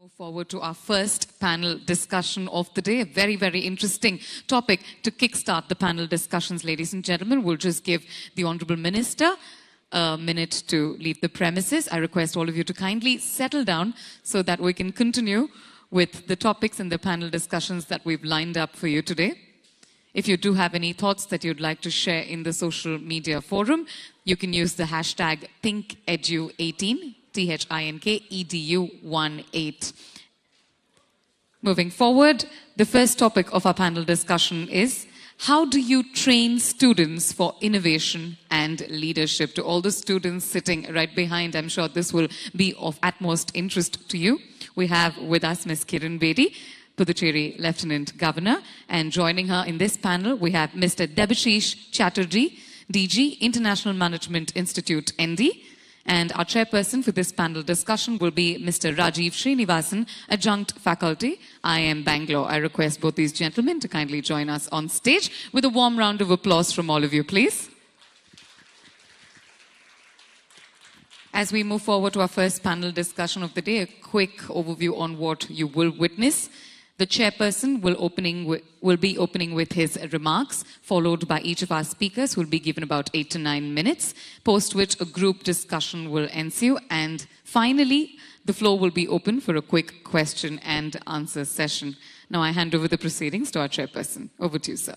Move forward to our first panel discussion of the day. A very, very interesting topic to kickstart the panel discussions, ladies and gentlemen. We'll just give the Honourable Minister a minute to leave the premises. I request all of you to kindly settle down so that we can continue with the topics and the panel discussions that we've lined up for you today. If you do have any thoughts that you'd like to share in the social media forum, you can use the hashtag ThinkEdu18. ThinkEdu18. Moving forward, the first topic of our panel discussion is, how do you train students for innovation and leadership? To all the students sitting right behind, I'm sure this will be of utmost interest to you. We have with us Ms. Kiran Bedi, Puducherry Lieutenant Governor, and joining her in this panel, we have Mr. Debashis Chatterjee, DG, International Management Institute, ND. And our chairperson for this panel discussion will be Mr. Rajeev Srinivasan, Adjunct Faculty, IIM Bangalore. I request both these gentlemen to kindly join us on stage with a warm round of applause from all of you, please. As we move forward to our first panel discussion of the day, a quick overview on what you will witness. The chairperson will be opening with his remarks, followed by each of our speakers who will be given about 8 to 9 minutes, post which a group discussion will ensue. And finally, the floor will be open for a quick question and answer session. Now I hand over the proceedings to our chairperson. Over to you, sir.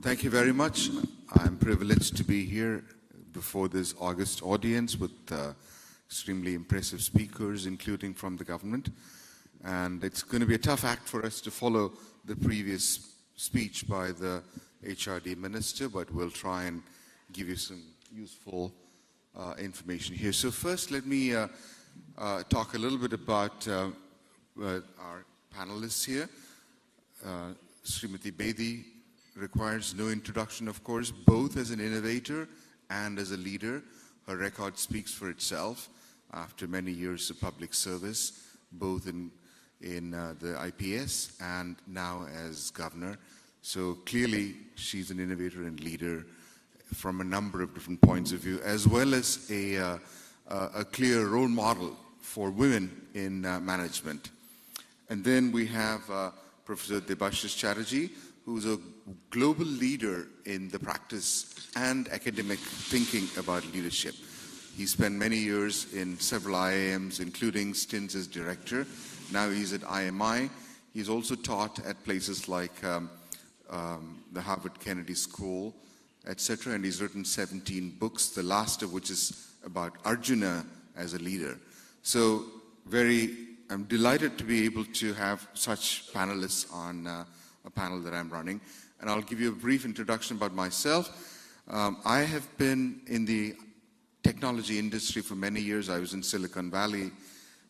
Thank you very much. I'm privileged to be here before this August audience with extremely impressive speakers, including from the government. And it's going to be a tough act for us to follow the previous speech by the HRD minister, but we'll try and give you some useful information here. So first, let me talk a little bit about our panelists here. Srimati Bedi requires no introduction, of course, both as an innovator and as a leader. Her record speaks for itself after many years of public service, both in the IPS and now as governor. So clearly, she's an innovator and leader from a number of different points of view, as well as a clear role model for women in management. And then we have Professor Debashis Chatterjee, who's a global leader in the practice and academic thinking about leadership. He spent many years in several IIMs, including stints as director. Now he's at IMI. He's also taught at places like the Harvard Kennedy School, etc. And he's written 17 books, the last of which is about Arjuna as a leader. So I'm delighted to be able to have such panelists on a panel that I'm running. And I'll give you a brief introduction about myself. I have been in the technology industry for many years. I was in Silicon Valley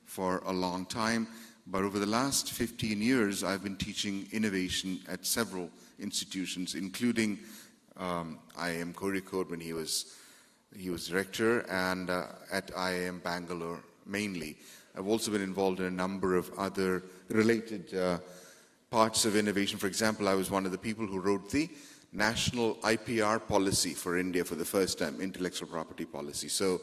for a long time. But over the last 15 years, I've been teaching innovation at several institutions, including IIM Kozhikode when he was director, and at IIM Bangalore mainly. I've also been involved in a number of other related parts of innovation. For example, I was one of the people who wrote the national IPR policy for India for the first time, intellectual property policy. So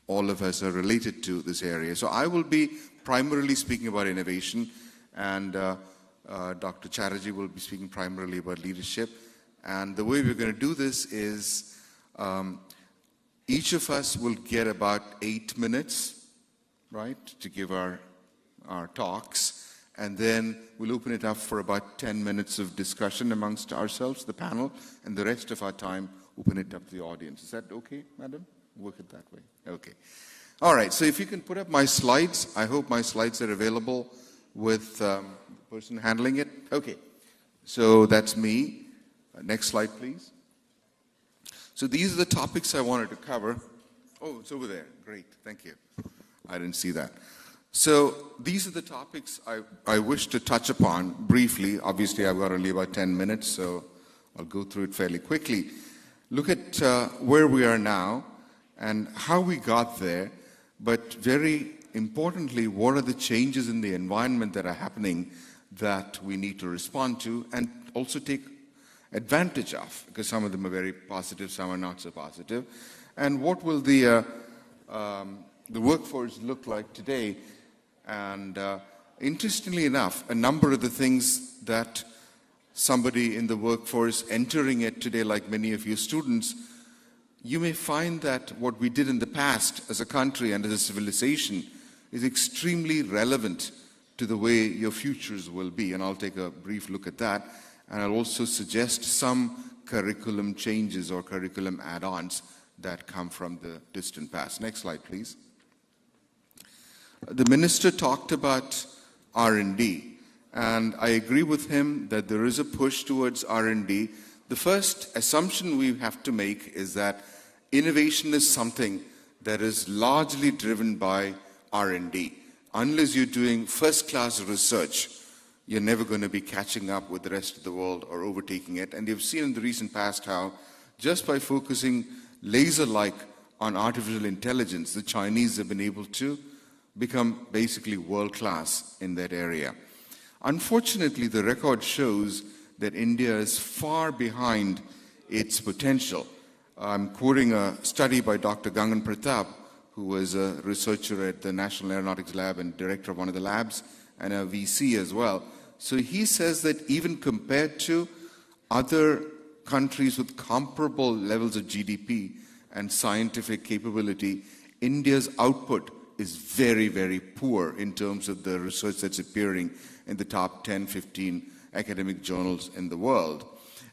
all of us are related to this area. So I will be primarily speaking about innovation, and Dr. Chatterjee will be speaking primarily about leadership. And the way we're going to do this is each of us will get about 8 minutes, right, to give our talks. And then we'll open it up for about 10 minutes of discussion amongst ourselves, the panel, and the rest of our time open it up to the audience. Is that okay, madam? Work it that way. Okay. All right, so if you can put up my slides. I hope my slides are available with the person handling it. Okay, so that's me. Next slide, please. So these are the topics I wanted to cover. Oh, it's over there. Great, thank you. I didn't see that. So these are the topics I wish to touch upon briefly. Obviously, I've got only about 10 minutes, so I'll go through it fairly quickly. Look at where we are now and how we got there, but very importantly, what are the changes in the environment that are happening that we need to respond to and also take advantage of, because some of them are very positive, some are not so positive. And what will the workforce look like today? And interestingly enough, a number of the things that somebody in the workforce entering it today, like many of you students, you may find that what we did in the past as a country and as a civilization is extremely relevant to the way your futures will be. And I'll take a brief look at that. And I'll also suggest some curriculum changes or curriculum add-ons that come from the distant past. Next slide, please. The minister talked about R&D, and I agree with him that there is a push towards R&D. The first assumption we have to make is that innovation is something that is largely driven by R&D. Unless you're doing first-class research, you're never going to be catching up with the rest of the world or overtaking it. And you've seen in the recent past how just by focusing laser-like on artificial intelligence, the Chinese have been able to become basically world-class in that area. Unfortunately, the record shows that India is far behind its potential. I'm quoting a study by Dr. Gangan Pratap, who was a researcher at the National Aeronautics Lab and director of one of the labs, and a VC as well. So he says that even compared to other countries with comparable levels of GDP and scientific capability, India's output is very, very poor in terms of the research that's appearing in the top 10, 15 academic journals in the world.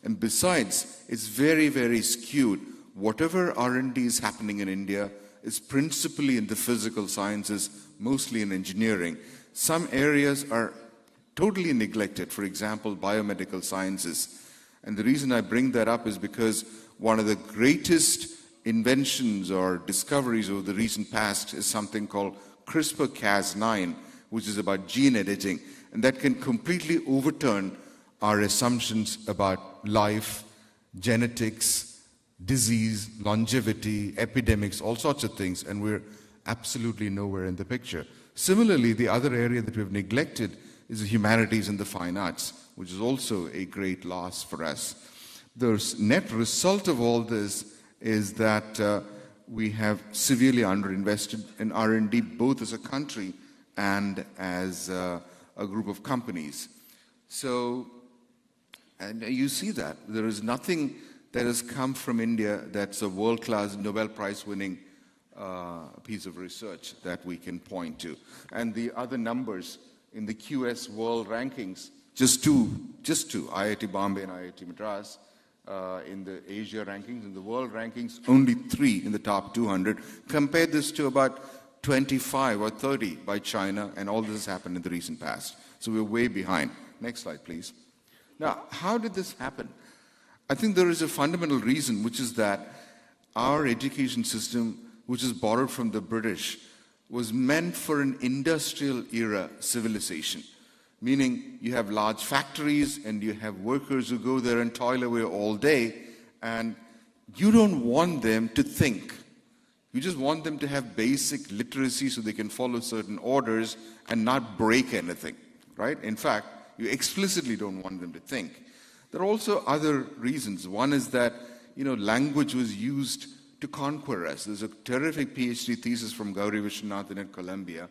And besides, it's very, very skewed. Whatever R&D is happening in India is principally in the physical sciences, mostly in engineering. Some areas are totally neglected, for example, biomedical sciences. And the reason I bring that up is because one of the greatest inventions or discoveries over the recent past is something called CRISPR-Cas9, which is about gene editing. And that can completely overturn our assumptions about life, genetics, disease, longevity, epidemics, all sorts of things, and we're absolutely nowhere in the picture. Similarly, the other area that we've neglected is the humanities and the fine arts, which is also a great loss for us. The net result of all this is that we have severely underinvested in R&D, both as a country and as a group of companies. So, and you see that. There is nothing that has come from India that's a world-class Nobel Prize-winning piece of research that we can point to. And the other numbers in the QS World Rankings, just two, IIT Bombay and IIT Madras, in the Asia rankings, in the world rankings, only 3 in the top 200. Compare this to about 25 or 30 by China, and all this has happened in the recent past. So we're way behind. Next slide, please. Now, how did this happen? I think there is a fundamental reason, which is that our education system, which is borrowed from the British, was meant for an industrial era civilization. Meaning you have large factories and you have workers who go there and toil away all day, and you don't want them to think. You just want them to have basic literacy so they can follow certain orders and not break anything, right? In fact, you explicitly don't want them to think. There are also other reasons. One is that, language was used to conquer us. There's a terrific PhD thesis from Gauri Viswanathan at Columbia.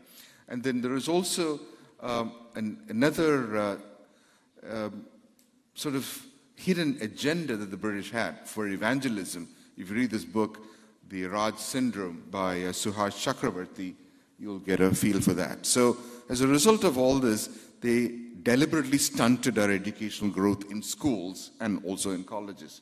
And then there is also another sort of hidden agenda that the British had for evangelism. If you read this book, The Raj Syndrome by Suhas Chakravarti, you'll get a feel for that. So as a result of all this, they deliberately stunted our educational growth in schools and also in colleges.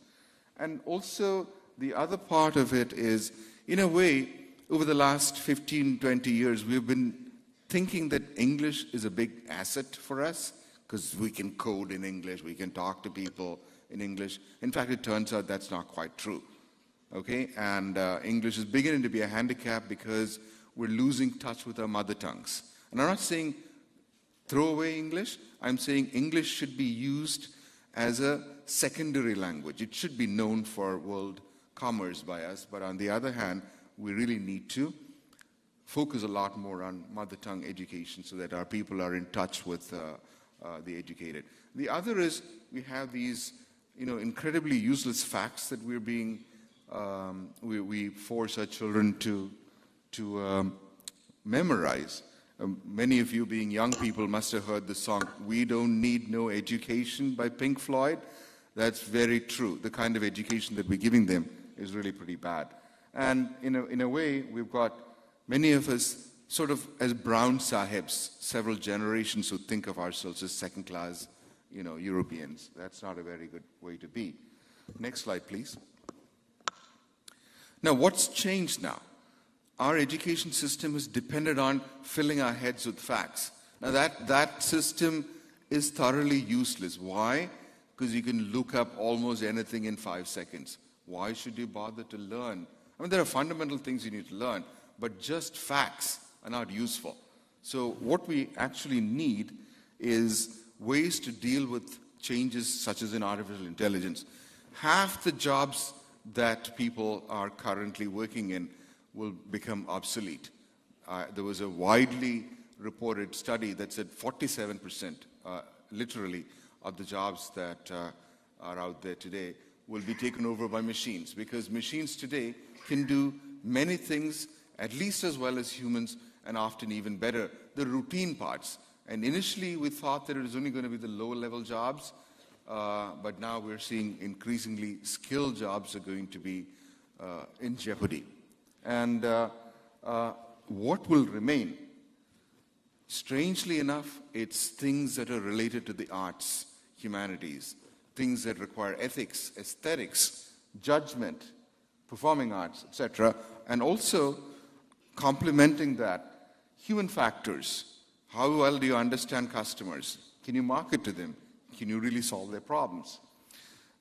And also the other part of it is, in a way, over the last 15, 20 years, we've been thinking that English is a big asset for us because we can code in English, we can talk to people in English. In fact, it turns out that's not quite true. Okay? And English is beginning to be a handicap because we're losing touch with our mother tongues. And I'm not saying throw away English. I'm saying English should be used as a secondary language. It should be known for world commerce by us. But on the other hand, we really need to focus a lot more on mother tongue education so that our people are in touch with the educated. The other is we have these, incredibly useless facts that we're being, we force our children to memorize. Many of you being young people must have heard the song, "We Don't Need No Education" by Pink Floyd. That's very true. The kind of education that we're giving them is really pretty bad. And in a way, we've got many of us sort of as brown sahibs, several generations who think of ourselves as second-class, Europeans. That's not a very good way to be. Next slide, please. Now, what's changed now? Our education system is dependent on filling our heads with facts. Now, that system is thoroughly useless. Why? Because you can look up almost anything in 5 seconds. Why should you bother to learn? I mean, there are fundamental things you need to learn, but just facts are not useful. So what we actually need is ways to deal with changes such as in artificial intelligence. Half the jobs that people are currently working in will become obsolete. There was a widely reported study that said 47%, literally, of the jobs that are out there today will be taken over by machines, because machines today can do many things at least as well as humans, and often even better, the routine parts. And initially we thought that it was only going to be the lower-level jobs, but now we're seeing increasingly skilled jobs are going to be in jeopardy. And what will remain? Strangely enough, it's things that are related to the arts, humanities, things that require ethics, aesthetics, judgment, performing arts, etc. And also, complementing that, human factors. How well do you understand customers? Can you market to them? Can you really solve their problems?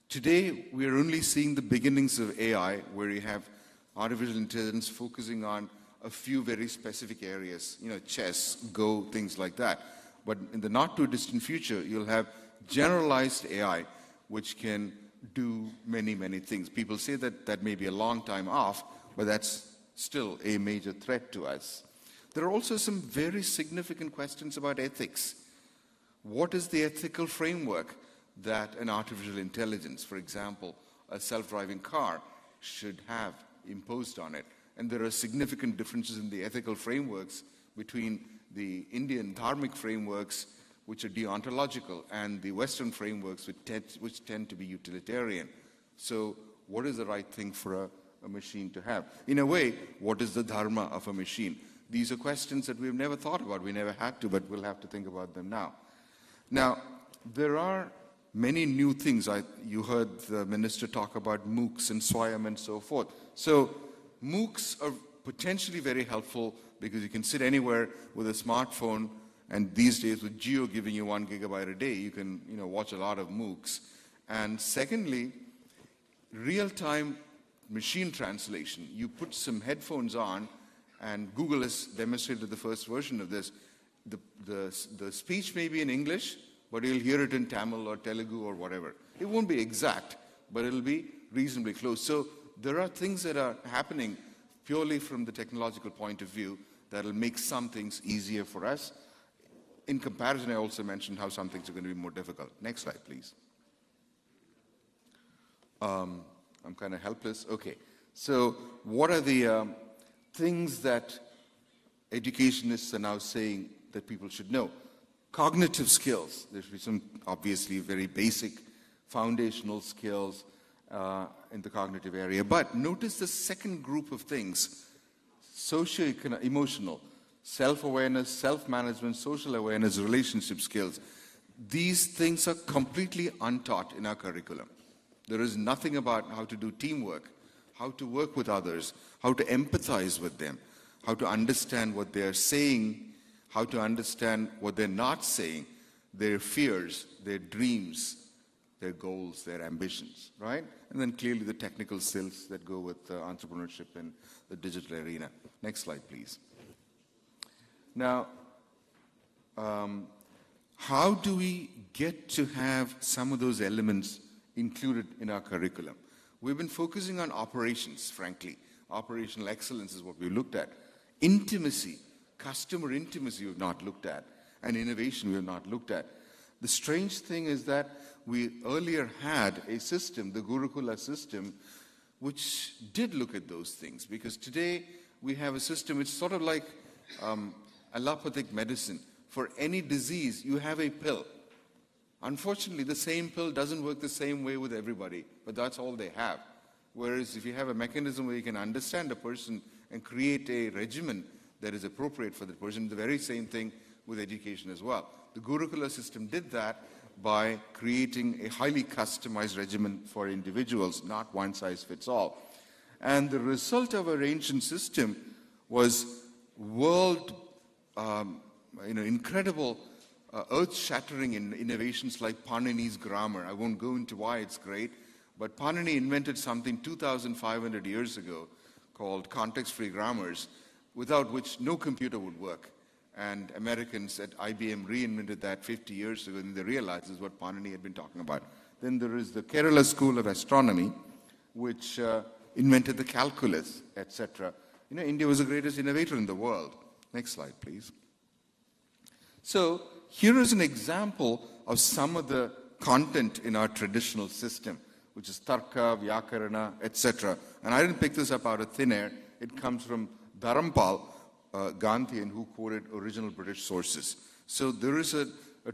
Today, we are only seeing the beginnings of AI, where you have artificial intelligence focusing on a few very specific areas, chess, Go, things like that. But in the not too distant future, you'll have generalized AI, which can do many, many things. People say that that may be a long time off, but that's still a major threat to us. There are also some very significant questions about ethics. What is the ethical framework that an artificial intelligence, for example, a self-driving car, should have imposed on it? And there are significant differences in the ethical frameworks between the Indian dharmic frameworks, which are deontological, and the Western frameworks, which tend to be utilitarian. So what is the right thing for a machine to have? In a way, what is the dharma of a machine? These are questions that we've never thought about. We never had to, but we'll have to think about them now. Now, there are many new things. You heard the minister talk about MOOCs and SWAYAM and so forth. So MOOCs are potentially very helpful because you can sit anywhere with a smartphone, and these days with Geo giving you 1 gigabyte a day, you can watch a lot of MOOCs. And secondly, real-time machine translation. You put some headphones on, and Google has demonstrated the first version of this. The speech may be in English, but you'll hear it in Tamil or Telugu or whatever. It won't be exact, but it'll be reasonably close. So there are things that are happening purely from the technological point of view that'll make some things easier for us. In comparison, I also mentioned how some things are going to be more difficult. Next slide, please. I'm kind of helpless. Okay. So what are the things that educationists are now saying that people should know? Cognitive skills. There should be some obviously very basic foundational skills in the cognitive area. But notice the second group of things, socio-emotional, self-awareness, self-management, social awareness, relationship skills. These things are completely untaught in our curriculum. There is nothing about how to do teamwork, how to work with others, how to empathize with them, how to understand what they're saying, how to understand what they're not saying, their fears, their dreams, their goals, their ambitions, right? And then clearly the technical skills that go with entrepreneurship in the digital arena. Next slide, please. Now, how do we get to have some of those elements included in our curriculum? We've been focusing on operations, frankly. Operational excellence is what we looked at. Intimacy, customer intimacy we've not looked at, and innovation we have not looked at. The strange thing is that we earlier had a system, the Gurukula system, which did look at those things. Because today we have a system, it's sort of like allopathic medicine. For any disease, you have a pill. Unfortunately, the same pill doesn't work the same way with everybody, but that's all they have. Whereas if you have a mechanism where you can understand a person and create a regimen that is appropriate for the person, the very same thing with education as well. The Gurukula system did that by creating a highly customized regimen for individuals, not one size fits all. And the result of our ancient system was incredible earth-shattering innovations like Panini's grammar. I won't go into why it's great, but Panini invented something 2,500 years ago called context-free grammars, without which no computer would work. And Americans at IBM reinvented that 50 years ago, and they realized this is what Panini had been talking about. Then there is the Kerala School of Astronomy, which invented the calculus, etc. India was the greatest innovator in the world. Next slide, please. So here is an example of some of the content in our traditional system, which is Tarka, Vyakarana, etc. And I didn't pick this up out of thin air. It comes from Dharampal Gandhian, who quoted original British sources. So there is a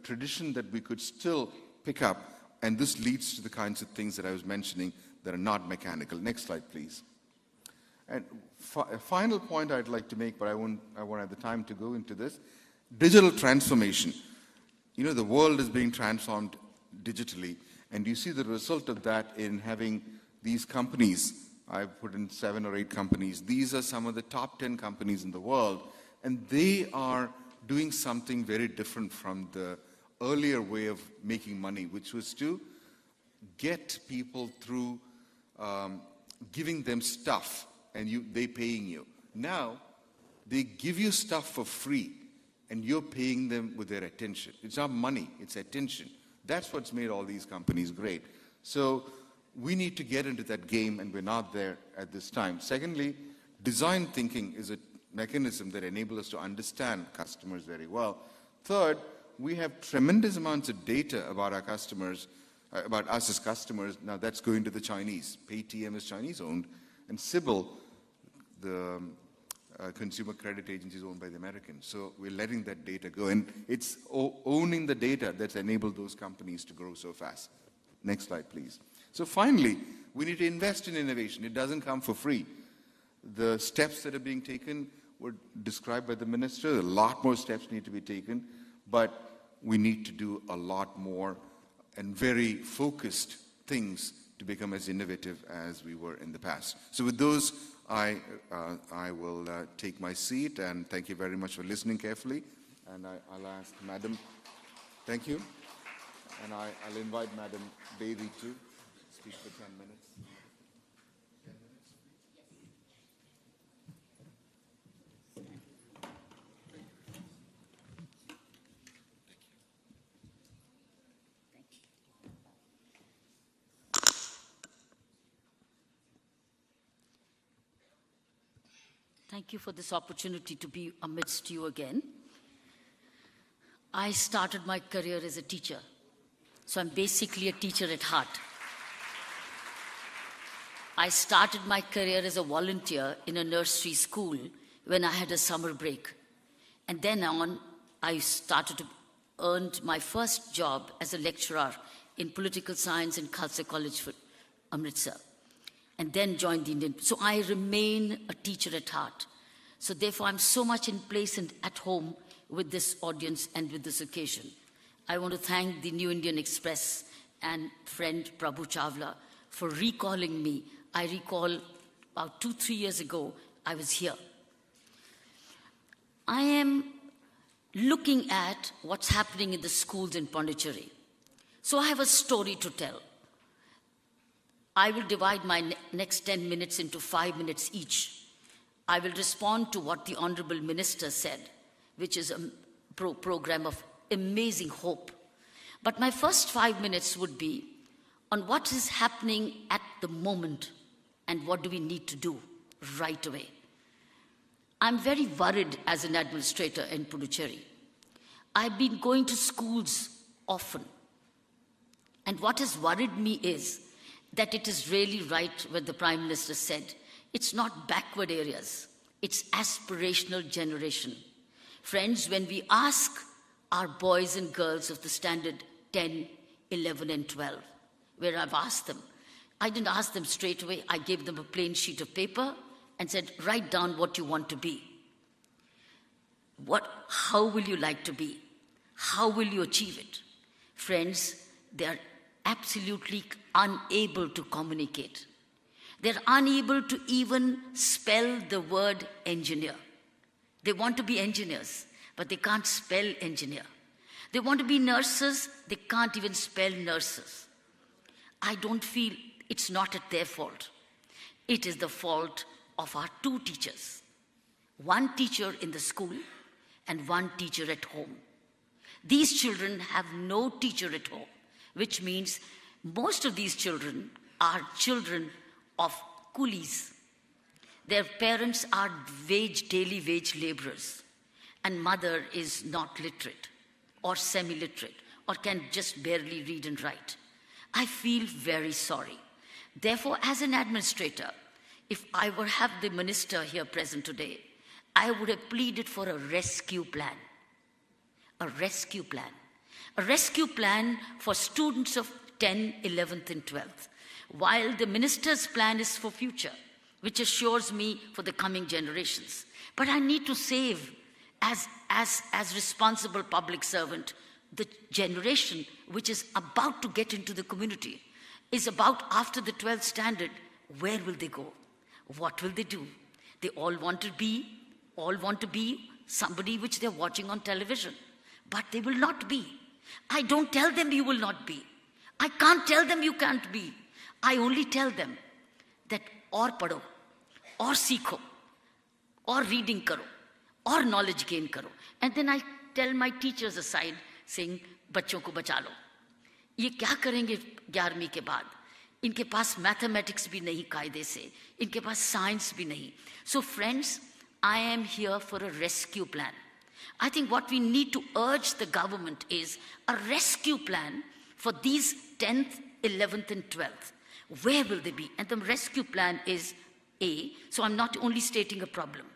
tradition that we could still pick up, and this leads to the kinds of things that I was mentioning that are not mechanical. Next slide, please. And a final point I'd like to make, but I won't have the time to go into this. Digital transformation. The world is being transformed digitally, and you see the result of that in having these companies. I've put in 7 or 8 companies. These are some of the top 10 companies in the world, and they are doing something very different from the earlier way of making money, which was to get people through giving them stuff and they paying you. Now, they give you stuff for free, and you're paying them with their attention. It's not money, it's attention. That's what's made all these companies great. So we need to get into that game, and we're not there at this time. Secondly, design thinking is a mechanism that enables us to understand customers very well. Third, we have tremendous amounts of data about our customers, about us as customers. Now that's going to the Chinese. Paytm is Chinese-owned, and Sybil, the consumer credit agency, is owned by the Americans. So we're letting that data go, and it's owning the data that's enabled those companies to grow so fast. Next slide, please. So finally, we need to invest in innovation. It doesn't come for free. The steps that are being taken were described by the minister. A lot more steps need to be taken, but we need to do a lot more and very focused things to become as innovative as we were in the past. So with those, I will take my seat, and thank you very much for listening carefully. And I'll ask Madam, thank you, and I'll invite Madam Bedi to speak for 10 minutes. 10 minutes? Thank you for this opportunity to be amidst you again. I started my career as a teacher, so I'm basically a teacher at heart. I started my career as a volunteer in a nursery school when I had a summer break. And then on, I started to earn my first job as a lecturer in political science in Khalsa College for Amritsar. And then joined the Indian. So I remain a teacher at heart. So therefore, I'm so much in place and at home with this audience and with this occasion. I want to thank the New Indian Express and friend Prabhu Chawla for recalling me. I recall about 2-3 years ago, I was here. I am looking at what's happening in the schools in Puducherry. So I have a story to tell. I will divide my next 10 minutes into 5 minutes each. I will respond to what the Honorable Minister said, which is a program of amazing hope. But my first 5 minutes would be on what is happening at the moment and what do we need to do right away. I'm very worried as an administrator in Puducherry. I've been going to schools often. And what has worried me is that it is really right what the Prime Minister said. It's not backward areas. It's aspirational generation. Friends, when we ask our boys and girls of the standard 10, 11 and 12, where I've asked them, I didn't ask them straight away. I gave them a plain sheet of paper and said, write down what you want to be. How will you like to be? How will you achieve it? Friends, they're absolutely unable to communicate. They're unable to even spell the word engineer. They want to be engineers, but they can't spell engineer. They want to be nurses, they can't even spell nurses. I don't feel it's not at their fault. It is the fault of our two teachers. One teacher in the school and one teacher at home. These children have no teacher at home, which means most of these children are children of coolies. Their parents are daily wage laborers, and mother is not literate or semi-literate or can just barely read and write. I feel very sorry. Therefore, as an administrator, if I were have the minister here present today, I would have pleaded for a rescue plan. A rescue plan. A rescue plan for students of 10, 11th and 12th. While the minister's plan is for future, which assures me for the coming generations. But I need to save, as responsible public servant, the generation which is about to get into the community, is about after the 12th standard, where will they go? What will they do? They all want to be somebody which they're watching on television. But they will not be. I don't tell them you will not be. I can't tell them you can't be. I only tell them that or padho, or seekho, or reading karo, or knowledge gain karo. And then I tell my teachers aside, saying, बच्चों को बचा लो. ये क्या करेंगे 11वीं के बाद? इनके पास mathematics भी नहीं कायदे से, इनके पास science भी नहीं. So friends, I am here for a rescue plan. I think what we need to urge the government is a rescue plan for these 10th, 11th and 12th. Where will they be? And the rescue plan is A. So I'm not only stating a problem.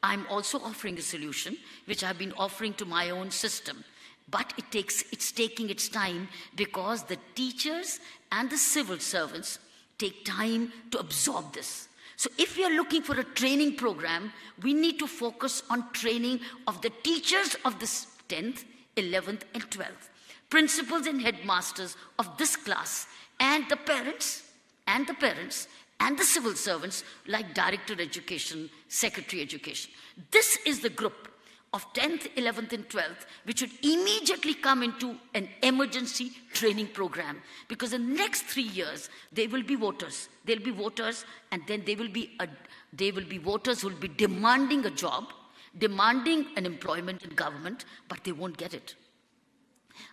I'm also offering a solution, which I've been offering to my own system. But it's taking its time because the teachers and the civil servants take time to absorb this. So if we are looking for a training program, we need to focus on training of the teachers of this 10th, 11th and 12th, principals and headmasters of this class, and the parents, and the civil servants like Director Education, Secretary Education. This is the group of 10th, 11th and 12th, which would immediately come into an emergency training program. Because in the next 3 years, they will be voters. They'll be voters, and then they will be voters who will be demanding a job, demanding an employment in government, but they won't get it.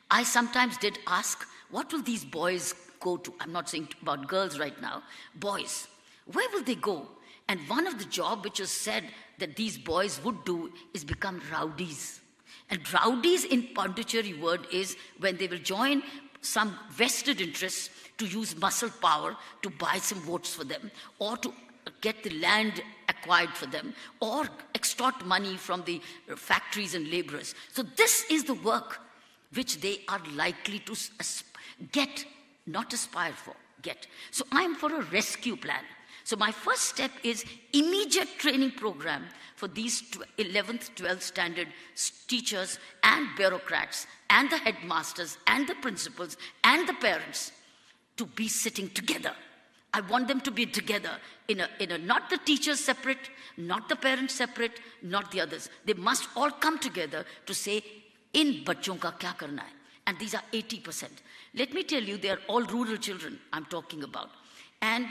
I sometimes did ask, what will these boys go to? I'm not saying about girls right now. Boys, where will they go? And one of the jobs which was said that these boys would do is become rowdies. And rowdies in Puducherry word is when they will join some vested interests to use muscle power to buy some votes for them, or to get the land acquired for them, or extort money from the factories and laborers. So this is the work which they are likely to get, not aspire for, get. So I'm for a rescue plan. So my first step is immediate training program for these 11th, 12th standard teachers and bureaucrats and the headmasters and the principals and the parents to be sitting together. I want them to be together in a not the teachers separate, not the parents separate, not the others. They must all come together to say, in bachon ka kya karna hai? And these are 80%. Let me tell you, they are all rural children I'm talking about. And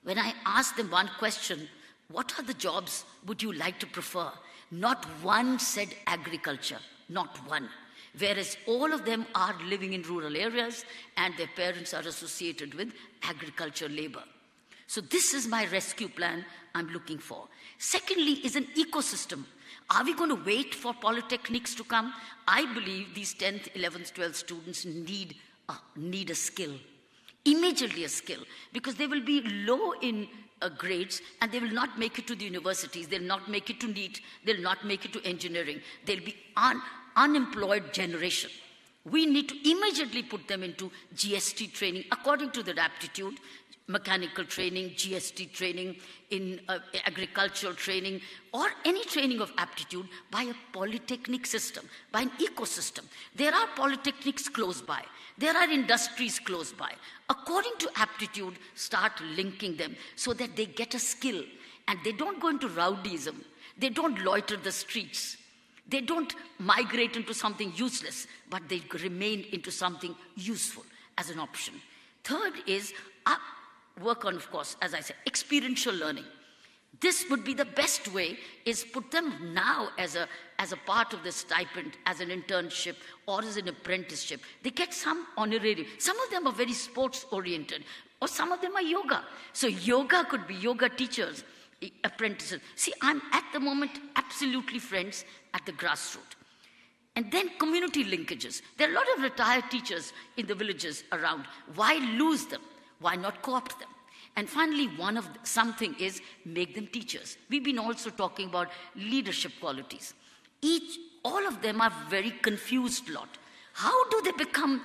when I asked them one question, what are the jobs would you like to prefer? Not one said agriculture, not one. Whereas all of them are living in rural areas and their parents are associated with agriculture labor. So this is my rescue plan I'm looking for. Secondly is an ecosystem. Are we going to wait for polytechnics to come? I believe these 10th, 11th, 12th students need a skill, immediately a skill, because they will be low in grades and they will not make it to the universities, they'll not make it to NEET, they'll not make it to engineering. They'll be unemployed generation. We need to immediately put them into GST training according to their aptitude, mechanical training, GST training, in agricultural training, or any training of aptitude by a polytechnic system, by an ecosystem. There are polytechnics close by. There are industries close by. According to aptitude, start linking them so that they get a skill and they don't go into rowdyism. They don't loiter the streets. They don't migrate into something useless, but they remain into something useful as an option. Third is work on, of course, as I said, experiential learning. This would be the best way, is put them now as a part of the stipend, as an internship or as an apprenticeship. They get some honorarium. Some of them are very sports oriented, or some of them are yoga. So yoga could be yoga teachers, apprentices. See, I'm at the moment absolutely friends at the grassroots. And then community linkages. There are a lot of retired teachers in the villages around. Why lose them? Why not co-opt them? And finally, something is make them teachers. We've been also talking about leadership qualities. All of them are very confused lot. How do they become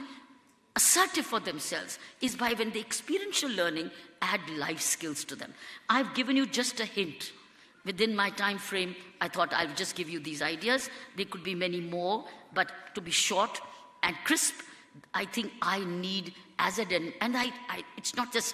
assertive for themselves? Is by when the experiential learning add life skills to them. I've given you just a hint. Within my time frame, I thought I'll just give you these ideas. There could be many more, but to be short and crisp, I think I need it's not just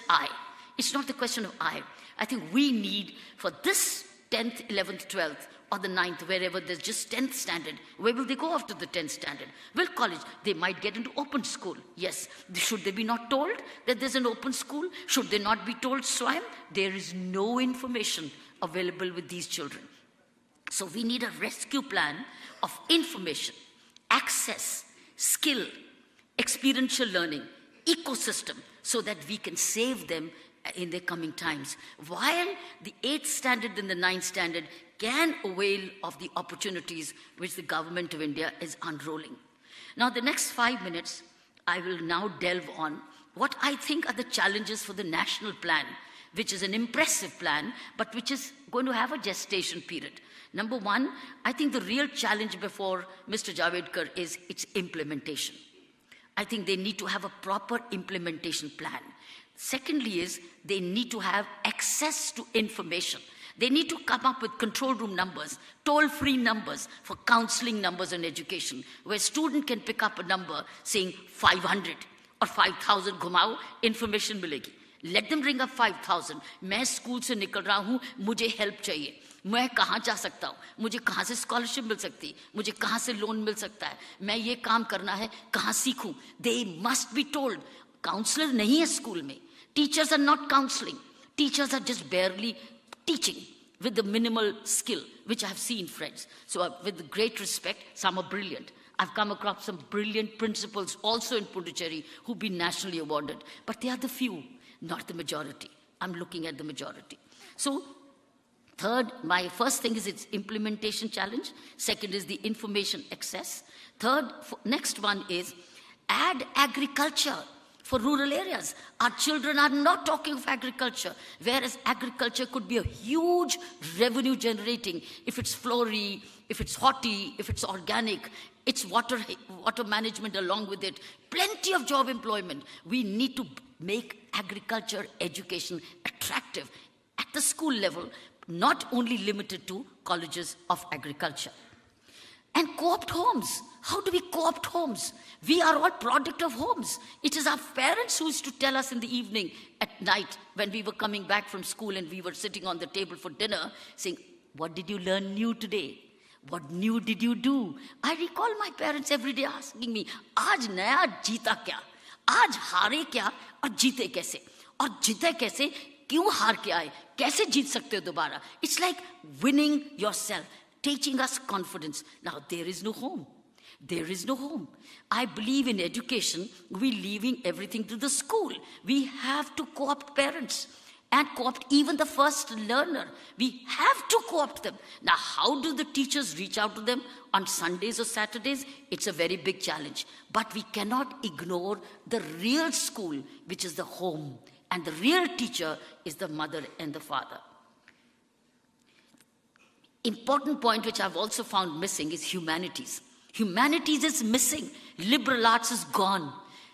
it's not the question of I think we need for this 10th, 11th, 12th, or the 9th, wherever there's just 10th standard, where will they go after the 10th standard? Well, college, they might get into open school. Yes, should they be not told that there's an open school? Should they not be told Swayam? There is no information available with these children. So we need a rescue plan of information, access, skill, experiential learning, ecosystem, so that we can save them in the coming times. While the 8th standard and the 9th standard can avail of the opportunities which the government of India is unrolling. Now, the next 5 minutes, I will now delve on what I think are the challenges for the national plan, which is an impressive plan, but which is going to have a gestation period. Number one, I think the real challenge before Mr. Javadekar is its implementation. I think they need to have a proper implementation plan. Secondly is they need to have access to information. They need to come up with control room numbers, toll-free numbers for counseling numbers and education, where student can pick up a number saying 500 or 5,000 घुमाओ, information मिलेगी. Let them ring up 5,000. मैं school से निकल रहा हूँ, मुझे help चाहिए. मैं कहाँ जा सकता हूँ, मुझे कहाँ से स्कॉलरशिप मिल सकती है, मुझे कहाँ से लोन मिल सकता है, मैं ये काम करना है, कहाँ सीखूँ. They must be told. Counselor नहीं है स्कूल में. Teachers are not counseling. Teachers are just barely teaching with the minimal skill, which I have seen, friends. So with great respect, some are brilliant. I've come across some brilliant principals also in Puducherry who've been nationally awarded. But they are the few, not the majority. I'm looking at the majority. So third, my first thing is its implementation challenge. Second is the information access. Third, next one is add agriculture for rural areas. Our children are not talking of agriculture, whereas agriculture could be a huge revenue generating if it's flory, if it's hotty, if it's organic, it's water management along with it. Plenty of job employment. We need to make agriculture education attractive at the school level, not only limited to colleges of agriculture. And co-opt homes. How do we co-opt homes? We are all product of homes. It is our parents who used to tell us in the evening, at night, when we were coming back from school and we were sitting on the table for dinner, saying, what did you learn new today? What new did you do? I recall my parents every day asking me, आज नया जीता क्या? आज हारे क्या और जीते कैसे? और जीते कैसे? क्यों हार के आए? कैसे जीत सकते हो दोबारा? It's like winning yourself, teaching us confidence. Now there is no home. There is no home. I believe in education, we're leaving everything to the school. We have to co-opt parents. and co-opt even the first learner. We have to co-opt them. Now, how do the teachers reach out to them on Sundays or Saturdays? It's a very big challenge. But we cannot ignore the real school, which is the home. And the real teacher is the mother and the father. Important point which I've also found missing is humanities. Humanities is missing. Liberal arts is gone.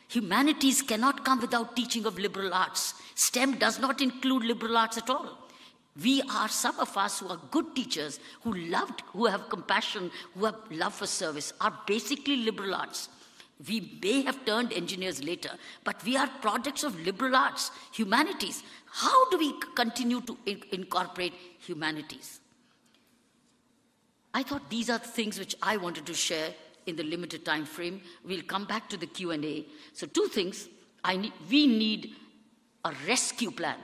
Humanities cannot come without teaching of liberal arts. STEM does not include liberal arts at all. We are, some of us who are good teachers, who have compassion, who have love for service, are basically liberal arts. We may have turned engineers later, but we are products of liberal arts, humanities. How do we continue to incorporate humanities? I thought these are things which I wanted to share in the limited time frame. We'll come back to the Q&A. So two things. We need a rescue plan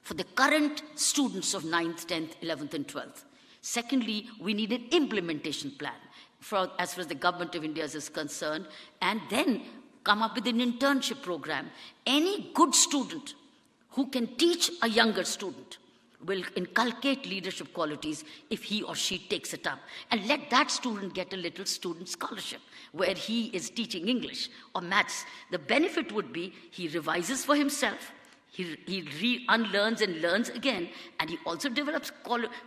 for the current students of 9th, 10th, 11th, and 12th. Secondly, we need an implementation plan as far as the government of India is concerned, and then come up with an internship program. Any good student who can teach a younger student will inculcate leadership qualities if he or she takes it up. And let that student get a little student scholarship where he is teaching English or maths. The benefit would be he revises for himself, he unlearns and learns again, and he also develops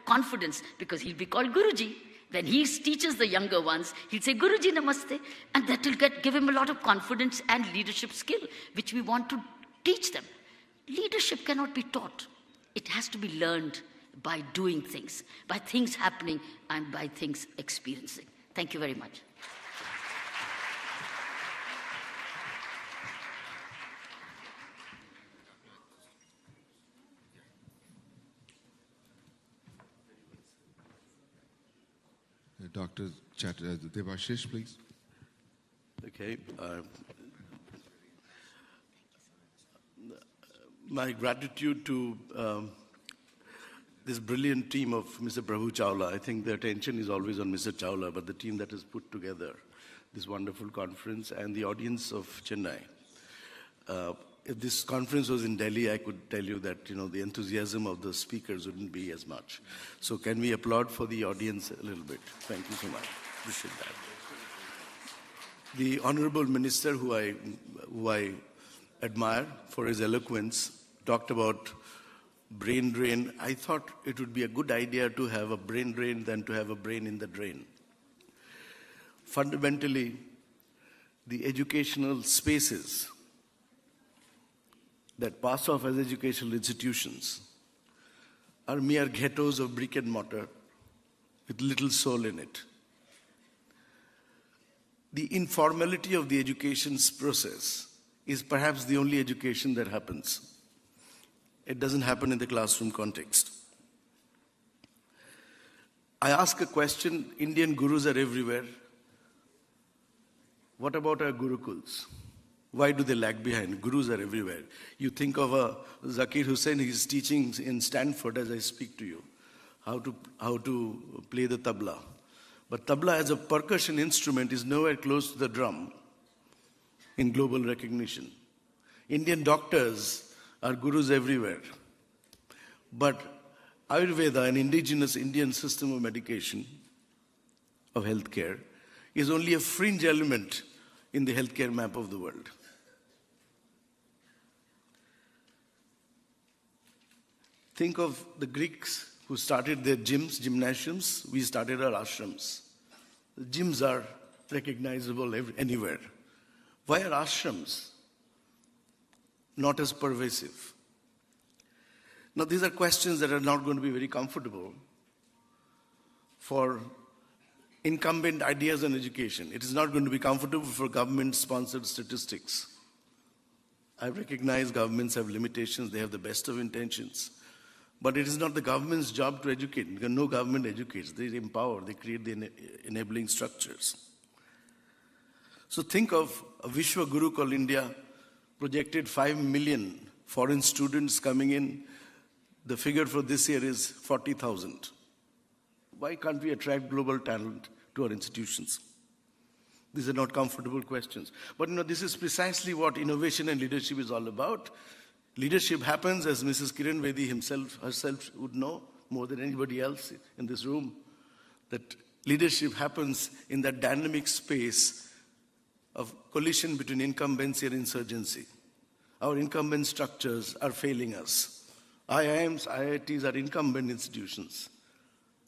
confidence because he'll be called Guruji. When he teaches the younger ones, he'll say, Guruji Namaste, and that will give him a lot of confidence and leadership skill, which we want to teach them. Leadership cannot be taught. It has to be learned by doing things, by things happening, and by things experiencing. Thank you very much. Dr. Debashis, please. Okay. My gratitude to this brilliant team of Mr. Prabhu Chawla. I think the attention is always on Mr. Chawla, but the team that has put together this wonderful conference and the audience of Chennai. If this conference was in Delhi, I could tell you that the enthusiasm of the speakers wouldn't be as much. So can we applaud for the audience a little bit? Thank you so much. Appreciate that. The Honorable Minister, who I admire for his eloquence, talked about brain drain. I thought it would be a good idea to have a brain drain than to have a brain in the drain. Fundamentally, the educational spaces that pass off as educational institutions are mere ghettos of brick and mortar with little soul in it. The informality of the education process is perhaps the only education that happens. It doesn't happen in the classroom context. I ask a question, Indian gurus are everywhere. What about our gurukuls? Why do they lag behind? Gurus are everywhere. You think of Zakir Hussain, he's teaching in Stanford as I speak to you, how to play the tabla. But tabla as a percussion instrument is nowhere close to the drum in global recognition. Indian doctors are gurus everywhere. But Ayurveda, an indigenous Indian system of medication, of healthcare, is only a fringe element in the healthcare map of the world. Think of the Greeks who started their gymnasiums. We started our ashrams. The gyms are recognizable anywhere. Why are ashrams not as pervasive? Now, these are questions that are not going to be very comfortable for incumbent ideas on education. It is not going to be comfortable for government-sponsored statistics. I recognize governments have limitations. They have the best of intentions. But it is not the government's job to educate, because no government educates. They empower, they create the enabling structures. So think of a Vishwa Gurukul India projected 5 million foreign students coming in. The figure for this year is 40,000. Why can't we attract global talent to our institutions? These are not comfortable questions. But this is precisely what innovation and leadership is all about. Leadership happens, as Mrs. Kiran Bedi herself would know more than anybody else in this room, that leadership happens in that dynamic space of collision between incumbency and insurgency. Our incumbent structures are failing us. IIMs, IITs are incumbent institutions.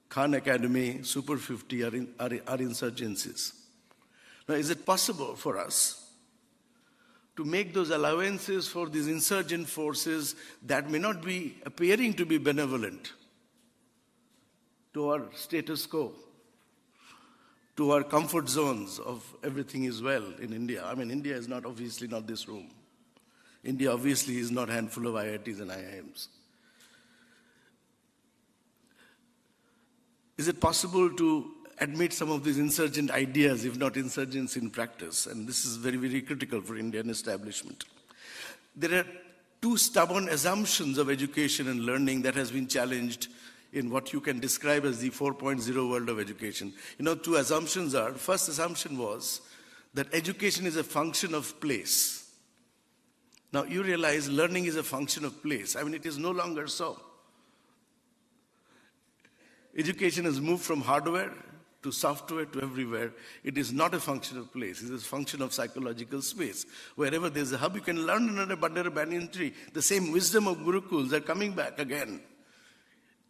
Khan Academy, Super 50 are insurgencies. Now, is it possible for us to make those allowances for these insurgent forces that may not be appearing to be benevolent to our status quo, to our comfort zones of everything is well in India? I mean, India is not obviously not this room. India obviously is not a handful of IITs and IIMs. Is it possible to admit some of these insurgent ideas, if not insurgents in practice? And this is very, very critical for Indian establishment. There are two stubborn assumptions of education and learning that has been challenged in what you can describe as the 4.0 world of education. Two assumptions are, first assumption was that education is a function of place. Now you realize learning is a function of place. I mean, it is no longer so. Education has moved from hardware to software to everywhere. It is not a function of place. It is a function of psychological space. Wherever there's a hub, you can learn under a banyan tree. The same wisdom of gurukuls are coming back again.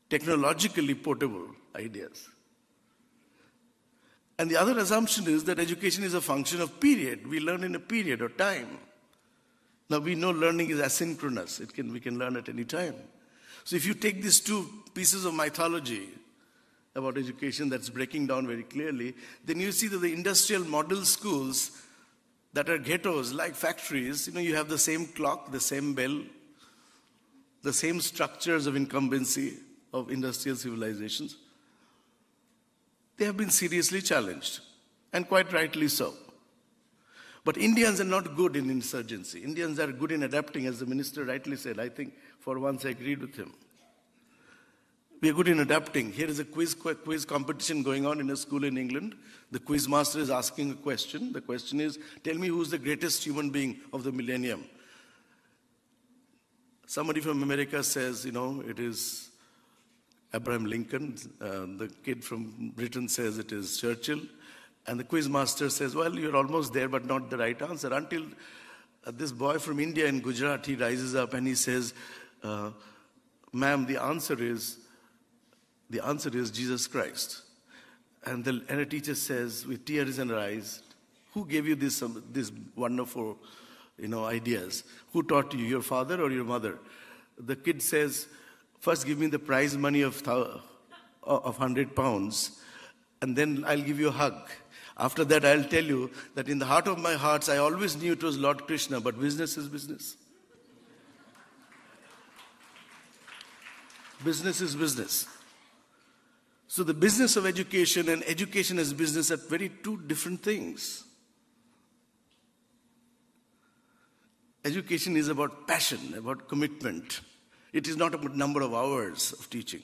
Technologically portable ideas. And the other assumption is that education is a function of period. We learn in a period or time. Now we know learning is asynchronous. We can learn at any time. So if you take these two pieces of mythology about education that's breaking down very clearly, then you see that the industrial model schools that are ghettos like factories, you have the same clock, the same bell, the same structures of incumbency of industrial civilizations. They have been seriously challenged, and quite rightly so. But Indians are not good in insurgency. Indians are good in adapting, as the minister rightly said. I think for once I agreed with him. We are good in adapting. Here is a quiz competition going on in a school in England. The quiz master is asking a question. The question is, tell me who's the greatest human being of the millennium. Somebody from America says, it is Abraham Lincoln. The kid from Britain says it is Churchill. And the quiz master says, well, you're almost there, but not the right answer. Until this boy from India in Gujarat, he rises up and he says, ma'am, the answer is Jesus Christ. And a teacher says, with tears in her eyes, who gave you this wonderful, ideas? Who taught you, your father or your mother? The kid says, first give me the prize money of 100 pounds, and then I'll give you a hug. After that, I'll tell you that in the heart of my hearts, I always knew it was Lord Krishna, but business is business. Business is business. So the business of education and education as business are very two different things. Education is about passion, about commitment. It is not about number of hours of teaching.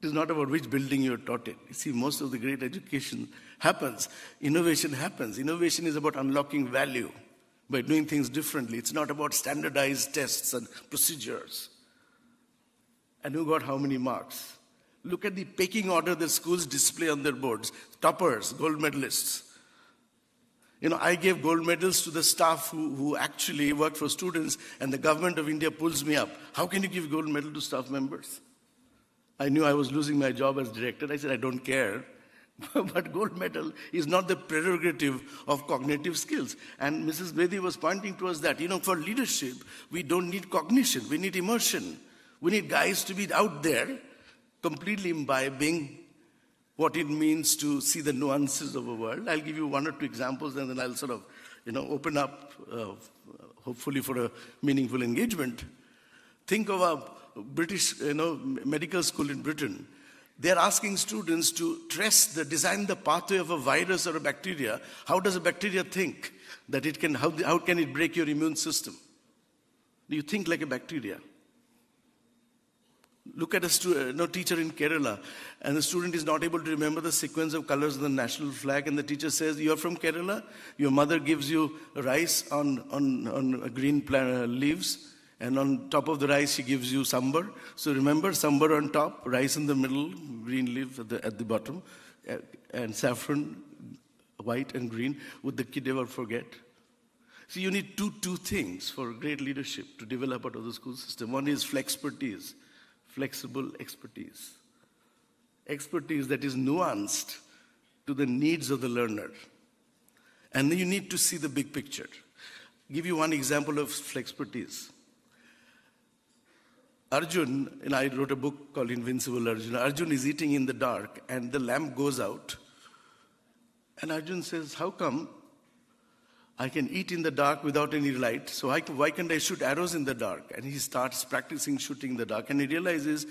It is not about which building you are taught in. You see, most of the great education happens. Innovation happens. Innovation is about unlocking value by doing things differently. It's not about standardized tests and procedures. And who got how many marks? Look at the pecking order that schools display on their boards. Toppers, gold medalists. I gave gold medals to the staff who actually worked for students, and the government of India pulls me up. How can you give gold medal to staff members? I knew I was losing my job as director. I said, I don't care. But gold medal is not the prerogative of cognitive skills. And Mrs. Bedi was pointing to us that, for leadership, we don't need cognition. We need immersion. We need guys to be out there, completely imbibing what it means to see the nuances of a world. I'll give you one or two examples, and then I'll sort of, open up, hopefully for a meaningful engagement. Think of a British, medical school in Britain. They're asking students to design the pathway of a virus or a bacteria. How does a bacteria think that it can, how can it break your immune system? Do you think like a bacteria? Look at a teacher in Kerala, and the student is not able to remember the sequence of colors of the national flag, and the teacher says, you're from Kerala? Your mother gives you rice on green leaves, And on top of the rice, she gives you sambar. So remember, sambar on top, rice in the middle, green leaf at the bottom, and saffron, white and green. Would the kid ever forget? See, you need two things for great leadership to develop out of the school system. One is flexpertise, flexible expertise. Expertise that is nuanced to the needs of the learner. And then you need to see the big picture. Give you one example of flexpertise. Arjun, and I wrote a book called Invincible Arjun. Arjun is eating in the dark and the lamp goes out. And Arjun says, how come I can eat in the dark without any light, so why can't I shoot arrows in the dark? And he starts practicing shooting in the dark, and he realizes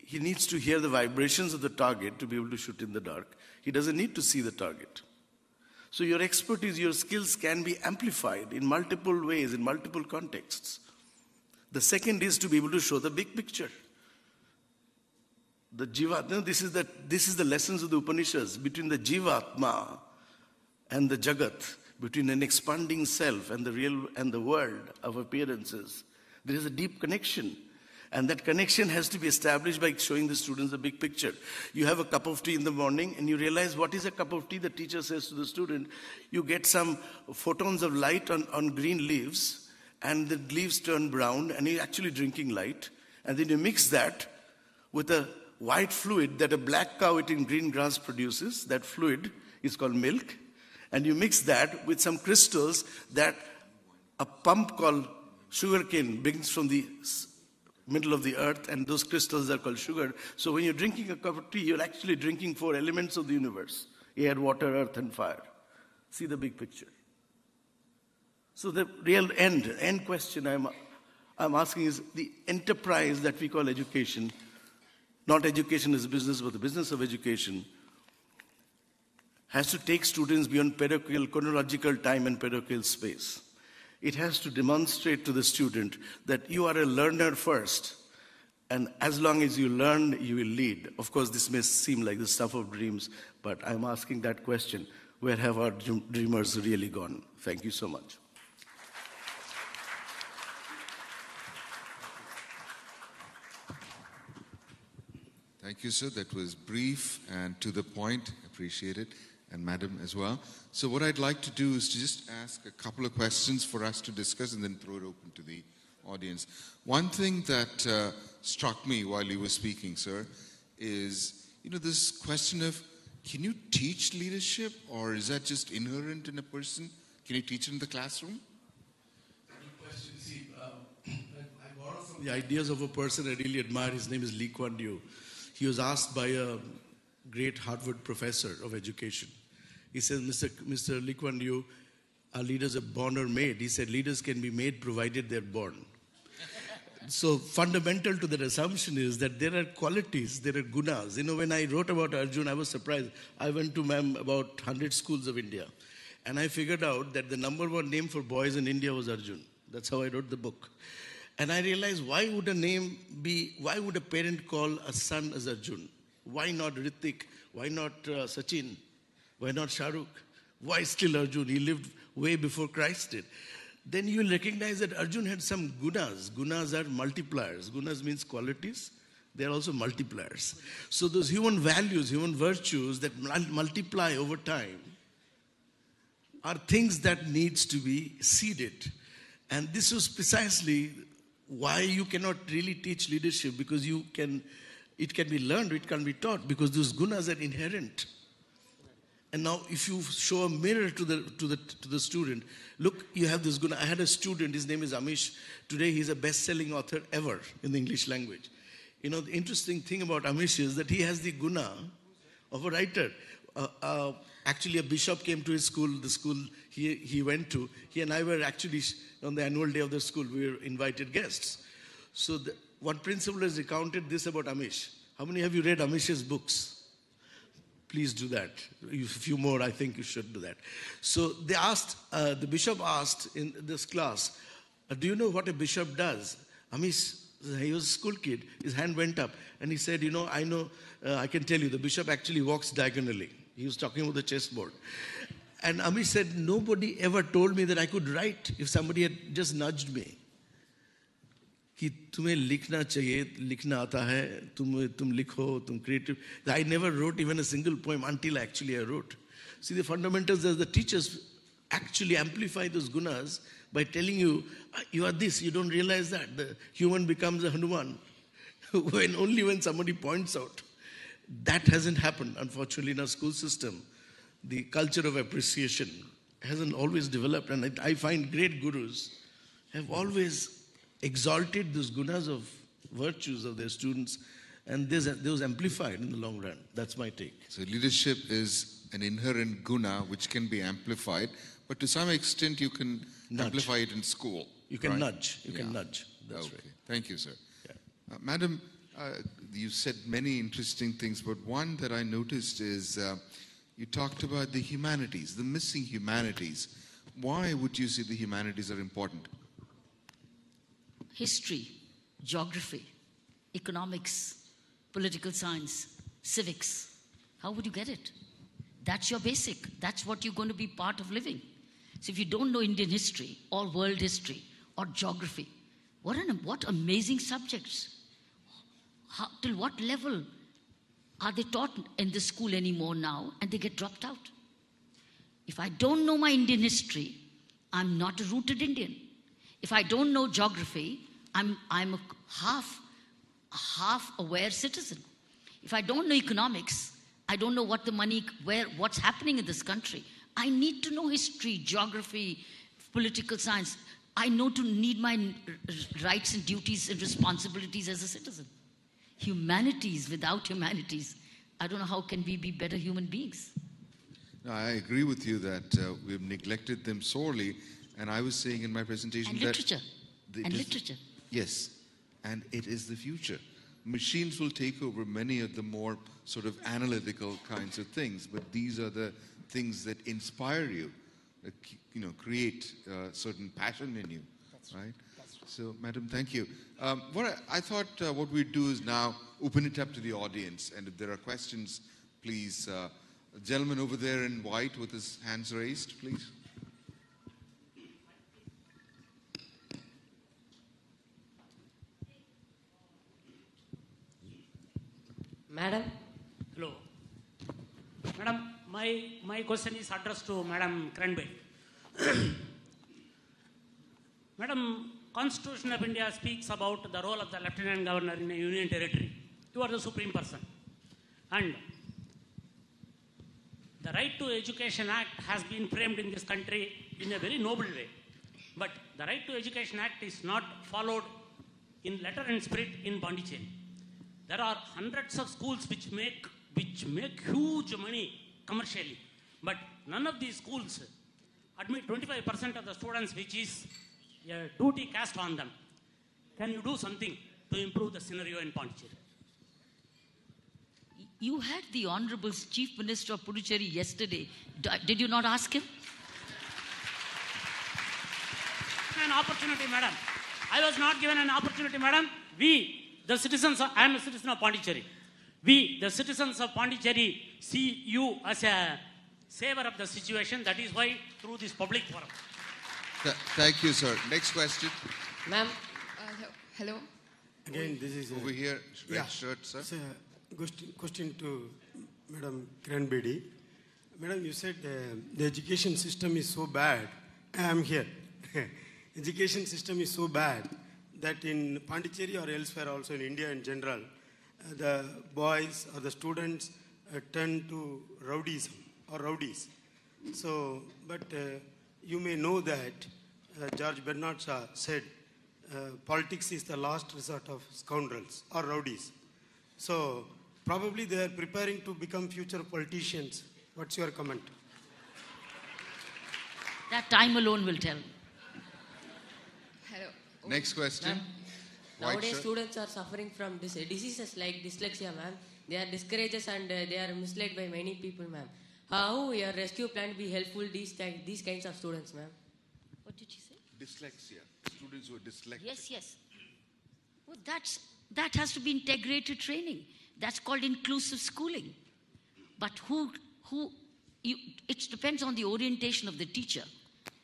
he needs to hear the vibrations of the target to be able to shoot in the dark. He doesn't need to see the target. So your expertise, your skills can be amplified in multiple ways, in multiple contexts. The second is to be able to show the big picture. The Jiva, this is the lessons of the Upanishads, between the Jivatma and the Jagat, between an expanding self and the real and the world of appearances. There is a deep connection. And that connection has to be established by showing the students the big picture. You have a cup of tea in the morning and you realize what is a cup of tea. The teacher says to the student, you get some photons of light on green leaves and the leaves turn brown and you're actually drinking light. And then you mix that with a white fluid that a black cow eating green grass produces. That fluid is called milk. And you mix that with some crystals that a pump called sugarcane brings from the middle of the earth, and those crystals are called sugar. So when you're drinking a cup of tea, you're actually drinking 4 elements of the universe: air, water, earth, and fire. See the big picture. So the real end question I'm asking is the enterprise that we call education, not education as a business, but the business of education, has to take students beyond parochial, chronological time and parochial space. It has to demonstrate to the student that you are a learner first, and as long as you learn, you will lead. Of course, this may seem like the stuff of dreams, but I'm asking that question: where have our dreamers really gone? Thank you so much. Thank you, sir. That was brief and to the point. Appreciate it. And madam as well. So what I'd like to do is to just ask a couple of questions for us to discuss and then throw it open to the audience. One thing that struck me while you were speaking, sir, is, this question of, can you teach leadership, or is that just inherent in a person? Can you teach it in the classroom? Good question. See, I borrow from the ideas of a person I really admire. His name is Lee Kuan Yew. He was asked by a great Harvard professor of education. He said, Mr. Lee Kuan Yew, are leaders born or made? He said, leaders can be made provided they're born. So fundamental to that assumption is that there are qualities, there are gunas. When I wrote about Arjun, I was surprised. I went to about 100 schools of India. And I figured out that the #1 name for boys in India was Arjun. That's how I wrote the book. And I realized, why would a parent call a son as Arjun? Why not Ritik? Why not Sachin? Why not Shah Rukh? Why still Arjun? He lived way before Christ did. Then you recognize that Arjun had some gunas. Gunas are multipliers. Gunas means qualities. They are also multipliers. So those human values, human virtues that multiply over time are things that needs to be seeded. And this was precisely why you cannot really teach leadership, because it can be learned, it can be taught, because those gunas are inherent. And now if you show a mirror to the student, look, you have this guna. I had a student, his name is Amish. Today he's a best-selling author ever in the English language. The interesting thing about Amish is that he has the guna of a writer. Actually, a bishop came to his school, the school he went to. He and I were actually, on the annual day of the school, we were invited guests. So one principal has recounted this about Amish. How many have you read Amish's books? Please do that. A few more, I think you should do that. So they asked, the bishop asked in this class, do you know what a bishop does? Amish, he was a school kid. His hand went up and he said, I know, I can tell you, the bishop actually walks diagonally. He was talking about the chessboard. And Amish said, nobody ever told me that I could write if somebody had just nudged me. कि तुम्हें लिखना चाहिए, लिखना आता है, तुम लिखो, तुम creative. I never wrote even a single poem until actually I wrote. See, the fundamentals as the teachers actually amplify those gunas by telling you, you are this, you don't realize that. The human becomes a Hanuman only when somebody points out. That hasn't happened, unfortunately, in our school system. The culture of appreciation hasn't always developed, and I find great gurus have always exalted those gunas of virtues of their students, and those amplified in the long run. That's my take. So leadership is an inherent guna which can be amplified, but to some extent you can amplify it in school. You can right? nudge. You can nudge. That's okay. right. Thank you, sir. Yeah. Madam, you said many interesting things, but one that I noticed is you talked about the humanities, the missing humanities. Why would you say the humanities are important? History, geography, economics, political science, civics. How would you get it? That's your basic. That's what you're going to be part of living. So if you don't know Indian history or world history or geography, what amazing subjects. Till what level are they taught in the school anymore now, and they get dropped out? If I don't know my Indian history, I'm not a rooted Indian. If I don't know geography, I'm a half aware citizen. If I don't know economics, I don't know what the money, what's happening in this country. I need to know history, geography, political science. I need my rights and duties and responsibilities as a citizen. Humanities, without humanities, I don't know how can we be better human beings. No, I agree with you that we've neglected them sorely, and I was saying in my presentation And literature. Literature. Yes, and it is the future. Machines will take over many of the more sort of analytical kinds of things, but these are the things that inspire you, create certain passion in you, right? So, Madam, thank you. I thought what we'd do is now open it up to the audience, and if there are questions, please, the gentleman over there in white with his hands raised, please. Madam? Hello. Madam, my question is addressed to Madam Kiran. Madam, Constitution of India speaks about the role of the Lieutenant Governor in a union territory. You are the supreme person. And the Right to Education Act has been framed in this country in a very noble way. But the Right to Education Act is not followed in letter and spirit in Puducherry. There are hundreds of schools which make huge money commercially, but none of these schools admit 25% of the students, which is a duty cast on them. Can you do something to improve the scenario in Puducherry? You had the Honorable Chief Minister of Puducherry yesterday. Did you not ask him? An opportunity, madam. I was not given an opportunity, madam. I am a citizen of Puducherry. We, the citizens of Puducherry, see you as a saver of the situation. That is why through this public forum. Thank you, sir. Next question. Ma'am? Hello. Again, this is Over here, red shirt, sir. It's a question to Madam Kiran Bedi. Madam, you said the education system is so bad. I am here. Education system is so bad that in Puducherry or elsewhere, also in India in general, the boys or the students turn to rowdyism or rowdies. So, but you may know that George Bernard Shaw said, politics is the last resort of scoundrels or rowdies. So, probably they are preparing to become future politicians. What's your comment? That time alone will tell. Hello. Next question. White Nowadays, shirt. students are suffering from diseases like dyslexia, ma'am. They are discouraged and they are misled by many people, ma'am. How your rescue plan be helpful these kinds of students, ma'am? What did you say? Dyslexia. Students who are dyslexic. Yes. Well, that has to be integrated training. That's called inclusive schooling. But it depends on the orientation of the teacher,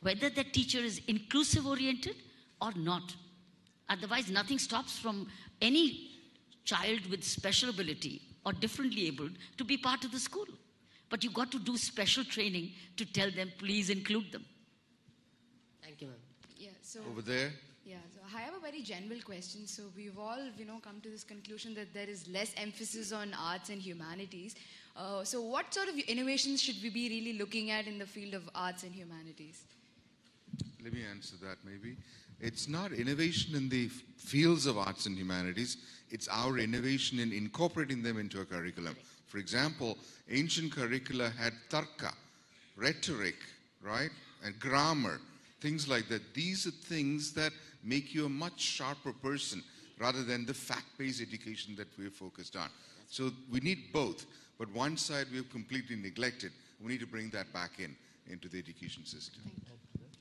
whether the teacher is inclusive oriented or not. Otherwise, nothing stops from any child with special ability or differently abled to be part of the school. But you've got to do special training to tell them, please include them. Thank you, ma'am. Yeah, so Over there. yeah, so I have a very general question. So we've all, come to this conclusion that there is less emphasis on arts and humanities. So what sort of innovations should we be really looking at in the field of arts and humanities? Let me answer that maybe. It's not innovation in the fields of arts and humanities. It's our innovation in incorporating them into a curriculum. For example, ancient curricula had tarka, rhetoric, right? And grammar, things like that. These are things that make you a much sharper person rather than the fact-based education that we're focused on. So we need both. But one side we have completely neglected. We need to bring that back into the education system.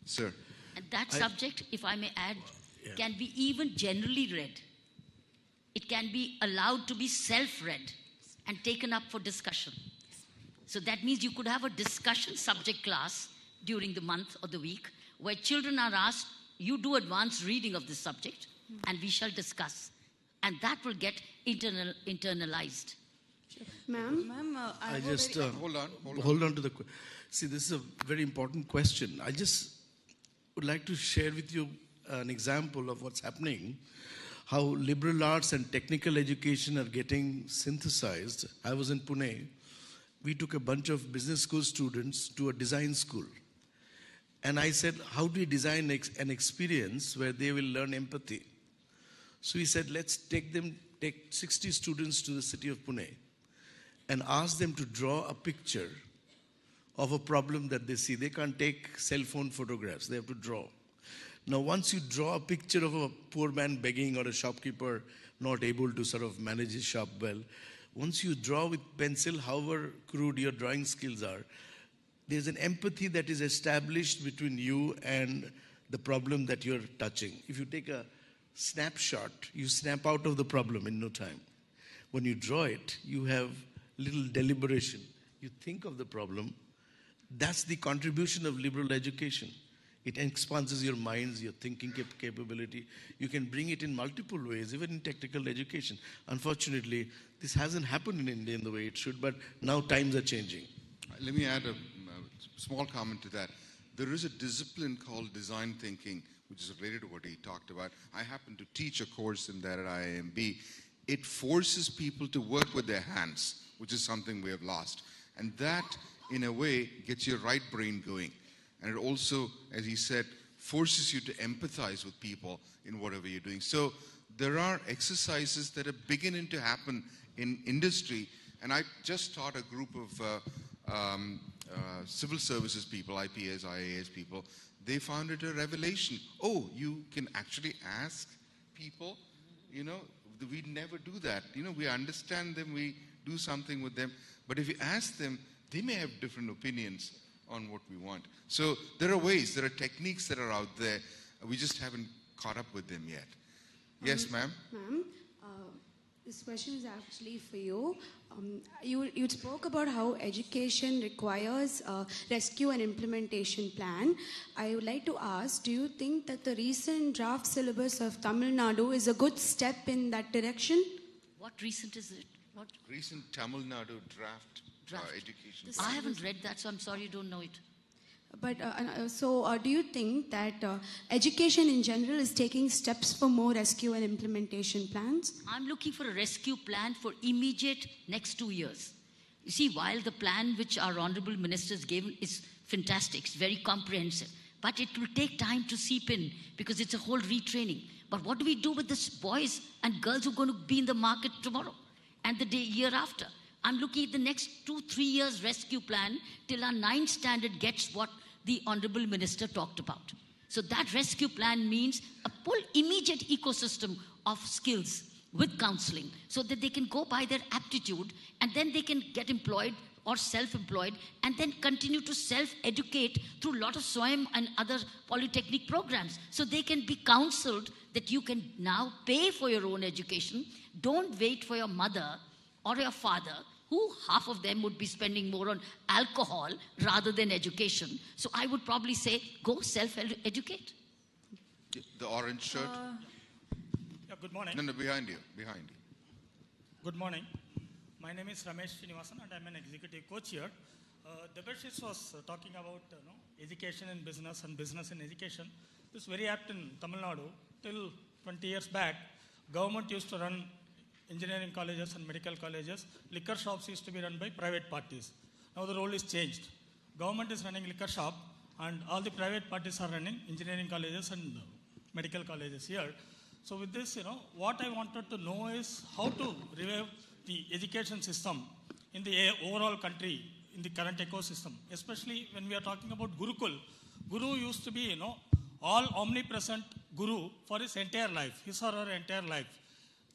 Sir. And that subject, if I may add, can be even generally read. It can be allowed to be self-read and taken up for discussion. So that means you could have a discussion subject class during the month or the week where children are asked, you do advanced reading of this subject and we shall discuss. And that will get internalized. Ma'am, I just hold on to the. See, this is a very important question. I just would like to share with you an example of what's happening, how liberal arts and technical education are getting synthesized. I was in Pune. We took a bunch of business school students to a design school. And I said, how do we design an experience where they will learn empathy? So we said, let's take 60 students to the city of Pune and ask them to draw a picture of a problem that they see. They can't take cell phone photographs. They have to draw. Now, once you draw a picture of a poor man begging or a shopkeeper not able to sort of manage his shop well, once you draw with pencil, however crude your drawing skills are, there's an empathy that is established between you and the problem that you're touching. If you take a snapshot, you snap out of the problem in no time. When you draw it, you have little deliberation. You think of the problem. That's the contribution of liberal education. It expands your minds, your thinking capability. You can bring it in multiple ways, even in technical education. Unfortunately, this hasn't happened in India in the way it should, but now times are changing. Let me add a small comment to that. There is a discipline called design thinking, which is related to what he talked about. I happen to teach a course in that at IIM-B. It forces people to work with their hands, which is something we have lost. And that, in a way, gets your right brain going. And it also, as he said, forces you to empathize with people in whatever you're doing. So there are exercises that are beginning to happen in industry. And I just taught a group of civil services people, IPS, IAS people. They found it a revelation. Oh, you can actually ask people, we never do that. We understand them, we do something with them. But if you ask them, they may have different opinions on what we want. So there are ways, there are techniques that are out there. We just haven't caught up with them yet. Yes, ma'am? Ma'am, this question is actually for you. You spoke about how education requires a rescue and implementation plan. I would like to ask, do you think that the recent draft syllabus of Tamil Nadu is a good step in that direction? What recent is it? What? Recent Tamil Nadu draft. Education. I haven't read that, so I'm sorry you don't know it. But do you think that education in general is taking steps for more rescue and implementation plans? I'm looking for a rescue plan for immediate next 2 years. You see, while the plan which our honorable ministers gave is fantastic, it's very comprehensive, but it will take time to seep in because it's a whole retraining. But what do we do with the boys and girls who are going to be in the market tomorrow and the year after? I'm looking at the next 2-3 years rescue plan till our 9th standard gets what the Honorable Minister talked about. So that rescue plan means a full immediate ecosystem of skills with counseling so that they can go by their aptitude and then they can get employed or self-employed and then continue to self-educate through a lot of SWAYAM and other polytechnic programs. So they can be counseled that you can now pay for your own education. Don't wait for your mother or your father, who half of them would be spending more on alcohol rather than education. So I would probably say, go self-educate. The orange shirt. Good morning. No, behind you. Good morning. My name is Srinivasan and I'm an executive coach here. Debashis was talking about education in business and business in education. This is very apt in Tamil Nadu. Till 20 years back, government used to run engineering colleges and medical colleges. Liquor shops used to be run by private parties. Now the role is changed. Government is running liquor shop and all the private parties are running engineering colleges and medical colleges here. So with this, what I wanted to know is how to revive the education system in the overall country, in the current ecosystem, especially when we are talking about Gurukul. Guru used to be, all omnipresent Guru for his entire life, his or her entire life.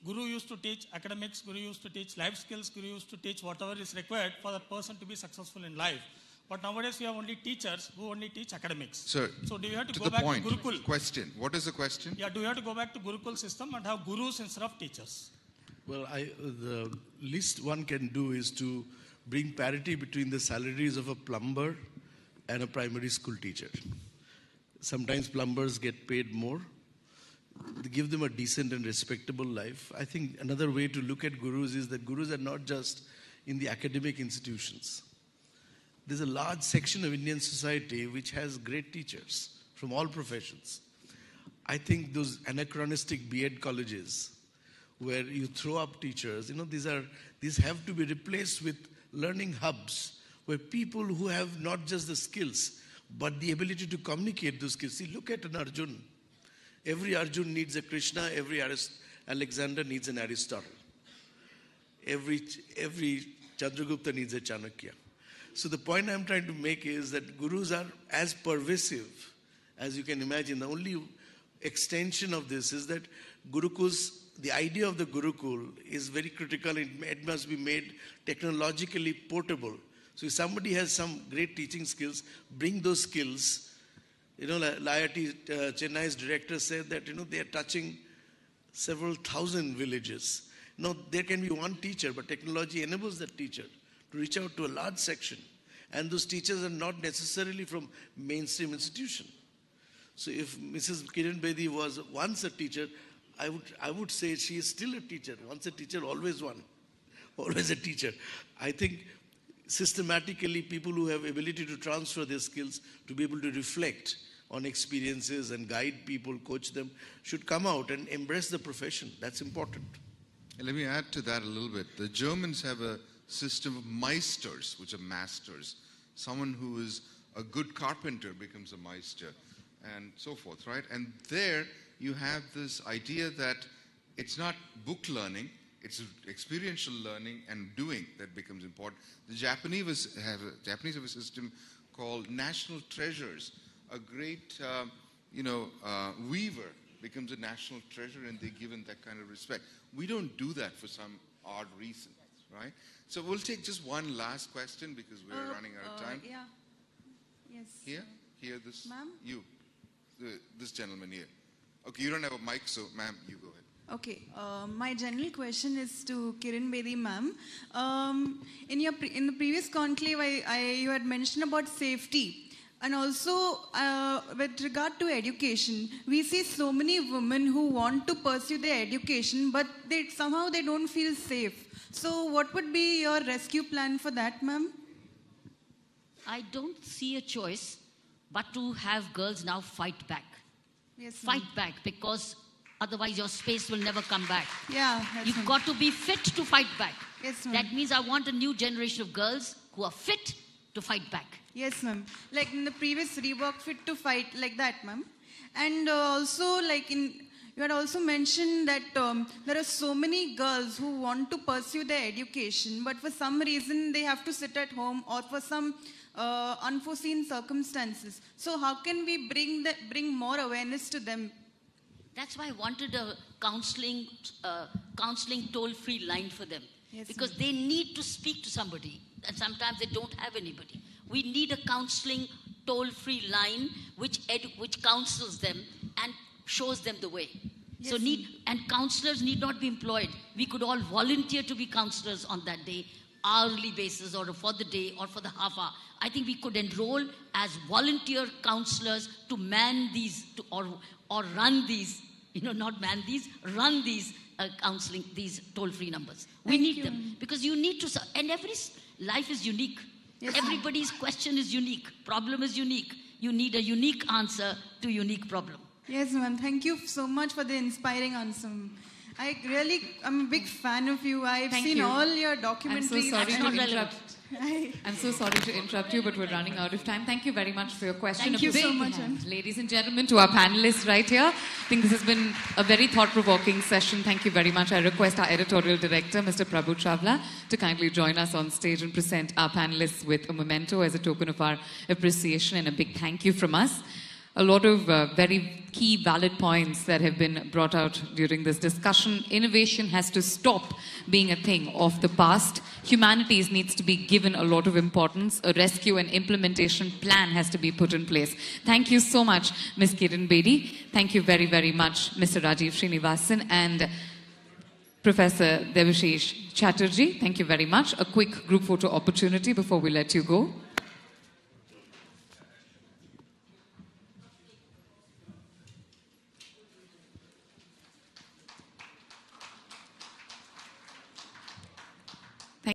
Guru used to teach academics, Guru used to teach life skills, Guru used to teach whatever is required for that person to be successful in life. But nowadays we have only teachers who only teach academics. Sir, so do you have to go the back point. to Gurukul? Question. What is the question? Yeah, do you have to go back to Gurukul system and have gurus instead of teachers? Well, the least one can do is to bring parity between the salaries of a plumber and a primary school teacher. Sometimes plumbers get paid more. They give them a decent and respectable life. I think another way to look at gurus is that gurus are not just in the academic institutions. There's a large section of Indian society which has great teachers from all professions. I think those anachronistic B.Ed colleges where you throw up teachers, these have to be replaced with learning hubs where people who have not just the skills but the ability to communicate those skills. See, look at an Arjun. Every Arjun needs a Krishna, every Alexander needs an Aristotle. Every Chandragupta needs a Chanakya. So the point I'm trying to make is that gurus are as pervasive as you can imagine. The only extension of this is that the idea of the Gurukul is very critical. It must be made technologically portable. So if somebody has some great teaching skills, bring those skills. IIT Chennai's director said that, they are touching several thousand villages. There can be one teacher, but technology enables that teacher to reach out to a large section. And those teachers are not necessarily from mainstream institution. So if Mrs. Kiran Bedi was once a teacher, I would say she is still a teacher. Once a teacher, always one. Always a teacher. I think systematically people who have ability to transfer their skills to be able to reflect on experiences and guide people, coach them, should come out and embrace the profession. That's important. And let me add to that a little bit. The Germans have a system of Meisters, which are masters. Someone who is a good carpenter becomes a Meister, and so forth, right? And there you have this idea that it's not book learning, it's experiential learning and doing that becomes important. The Japanese have a system called national treasures. A great, weaver becomes a national treasure and they're given that kind of respect. We don't do that for some odd reason, right? So we'll take just one last question because we're running out of time. Yeah. Yes. Here, this. Ma'am? You. This gentleman here. Okay, you don't have a mic, so ma'am, you go ahead. Okay. My general question is to Kiran Bedi, ma'am. In the previous conclave, you had mentioned about safety. And also, with regard to education, we see so many women who want to pursue their education, but somehow they don't feel safe. So what would be your rescue plan for that, ma'am? I don't see a choice but to have girls now fight back. Yes, fight back, because otherwise your space will never come back. Yeah. You've got to be fit to fight back. Yes, ma'am. That means I want a new generation of girls who are fit to fight back. Yes, ma'am. Like in the previous rework, fit to fight, like that, ma'am. And also, you had also mentioned that there are so many girls who want to pursue their education, but for some reason they have to sit at home or for some unforeseen circumstances. So how can we bring more awareness to them? That's why I wanted a counseling toll-free line for them. Yes, because they need to speak to somebody, and sometimes they don't have anybody. We need a counseling toll-free line which counsels them and shows them the way. Yes, and counselors need not be employed. We could all volunteer to be counselors on that day, hourly basis, or for the day, or for the half hour. I think we could enroll as volunteer counselors to man these or run these not man these, run these counseling, these toll-free numbers. We need them because you need to, and every life is unique. Yes, everybody's question is unique. Problem is unique. You need a unique answer to unique problem. Yes, ma'am. Thank you so much for the inspiring answer. I'm a big fan of you. I've seen all your documentaries. I'm so sorry to interrupt you, but we're running out of time. Thank you very much for your question. Thank you so much. Ladies and gentlemen, to our panelists right here. I think this has been a very thought-provoking session. Thank you very much. I request our editorial director, Mr. Prabhu Chawla, to kindly join us on stage and present our panelists with a memento as a token of our appreciation and a big thank you from us. A lot of very key, valid points that have been brought out during this discussion. Innovation has to stop being a thing of the past. Humanities needs to be given a lot of importance. A rescue and implementation plan has to be put in place. Thank you so much, Ms. Kiran Bedi. Thank you very, very much, Mr. Rajeev Srinivasan and Professor Debashis Chatterjee. Thank you very much. A quick group photo opportunity before we let you go.